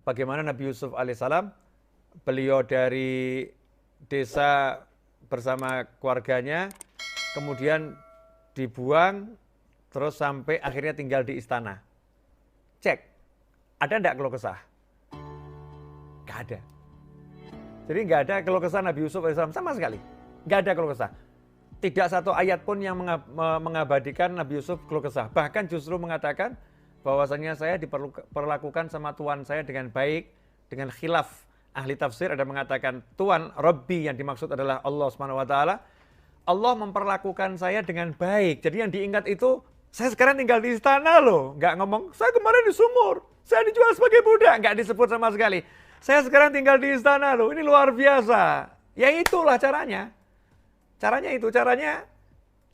bagaimana Nabi Yusuf alaihissalam, beliau dari desa bersama keluarganya, kemudian dibuang, terus sampai akhirnya tinggal di istana. Cek, ada enggak keluh kesah? Gak ada. Jadi nggak ada keluh kesah Nabi Yusuf alaihissalam sama sekali. Nggak ada keluh kesah. Tidak satu ayat pun yang mengabadikan Nabi Yusuf keluh kesah. Bahkan justru mengatakan bahwasanya saya diperlakukan sama Tuhan saya dengan baik, dengan khilaf. Ahli tafsir ada mengatakan Tuhan Rabbi yang dimaksud adalah Allah Subhanahu wa taala. Allah memperlakukan saya dengan baik. Jadi yang diingat itu saya sekarang tinggal di istana loh. Nggak ngomong saya kemarin di sumur, saya dijual sebagai budak, nggak disebut sama sekali. Saya sekarang tinggal di istana loh, ini luar biasa. Ya itulah caranya. Caranya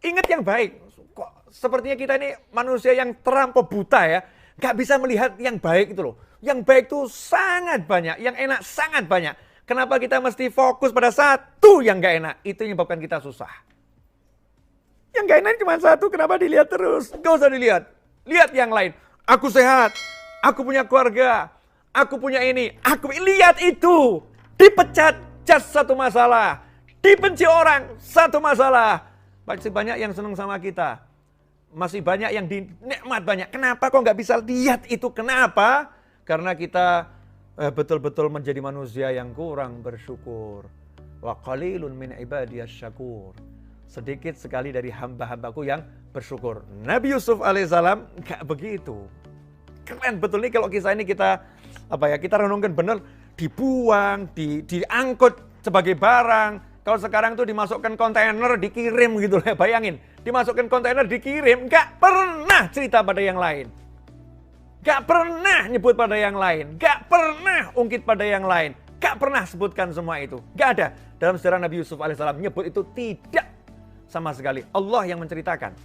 ingat yang baik. Kok sepertinya kita ini manusia yang terampau buta ya. Gak bisa melihat yang baik itu loh. Yang baik itu sangat banyak, yang enak sangat banyak. Kenapa kita mesti fokus pada satu yang gak enak? Itu yang menyebabkan kita susah. Yang gak enak cuma satu, kenapa dilihat terus? Gak usah dilihat. Lihat yang lain. Aku sehat, aku punya keluarga, aku punya ini, aku lihat itu. Dipecat, just satu masalah. Dibenci orang, satu masalah. Masih banyak yang senang sama kita. Masih banyak yang dinikmat banyak. Kenapa kok nggak bisa lihat itu? Kenapa? Karena kita betul-betul menjadi manusia yang kurang bersyukur. Wa qalilun min ibadiyas syakur. Sedikit sekali dari hamba-hambaku yang bersyukur. Nabi Yusuf alaihissalam nggak begitu. Keren betul nih kalau kisah ini kita renungkan benar, dibuang, diangkut sebagai barang. Kalau sekarang tuh dimasukkan kontainer, dikirim gitu lah, bayangin. Dimasukkan kontainer, dikirim, gak pernah cerita pada yang lain. Gak pernah nyebut pada yang lain. Gak pernah ungkit pada yang lain. Gak pernah sebutkan semua itu. Gak ada. Dalam sejarah Nabi Yusuf alaihissalam nyebut itu tidak sama sekali. Allah yang menceritakan.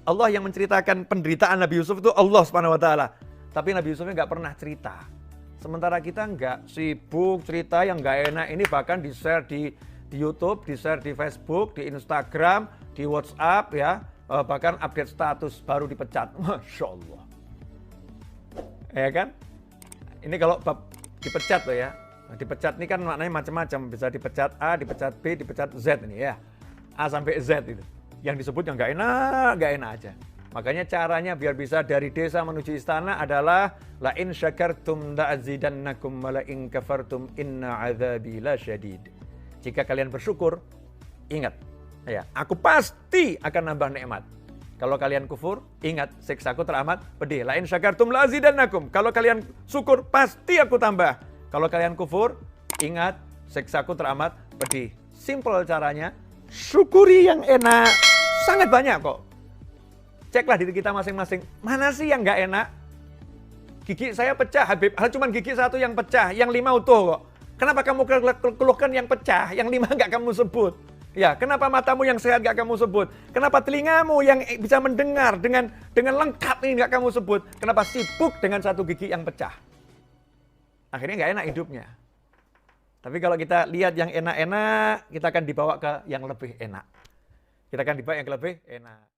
Allah yang menceritakan penderitaan Nabi Yusuf itu Allah Subhanahu wa taala. Tapi Nabi Yusufnya gak pernah cerita. Sementara kita nggak sibuk cerita yang nggak enak ini, bahkan di-share di YouTube, di-share di Facebook, di Instagram, di WhatsApp ya, bahkan update status baru dipecat. Masya Allah. Ya kan? Ini kalau dipecat loh ya. Dipecat ini kan maknanya macam-macam. Bisa dipecat A, dipecat B, dipecat Z ini ya. A sampai Z itu. Yang disebut yang nggak enak aja. Makanya caranya biar bisa dari desa menuju istana adalah la in syakartum la'azidannakum wa la in kafartum inna 'adzabi lasyadid. Jika kalian bersyukur, ingat ya, aku pasti akan nambah nikmat. Kalau kalian kufur, ingat siksaku teramat pedih. La in syakartum la'azidannakum. Kalau kalian syukur, pasti aku tambah. Kalau kalian kufur, ingat siksaku teramat pedih. Simple caranya, syukuri yang enak. Sangat banyak kok. Ceklah diri kita masing-masing, mana sih yang nggak enak? Gigi saya pecah, Habib. Cuma gigi satu yang pecah, yang 5 utuh kok. Kenapa kamu keluhkan yang pecah, yang 5 nggak kamu sebut? Ya, kenapa matamu yang sehat nggak kamu sebut? Kenapa telingamu yang bisa mendengar dengan lengkap ini nggak kamu sebut? Kenapa sibuk dengan satu gigi yang pecah? Akhirnya nggak enak hidupnya. Tapi kalau kita lihat yang enak-enak, kita akan dibawa ke yang lebih enak. Kita akan dibawa yang lebih enak.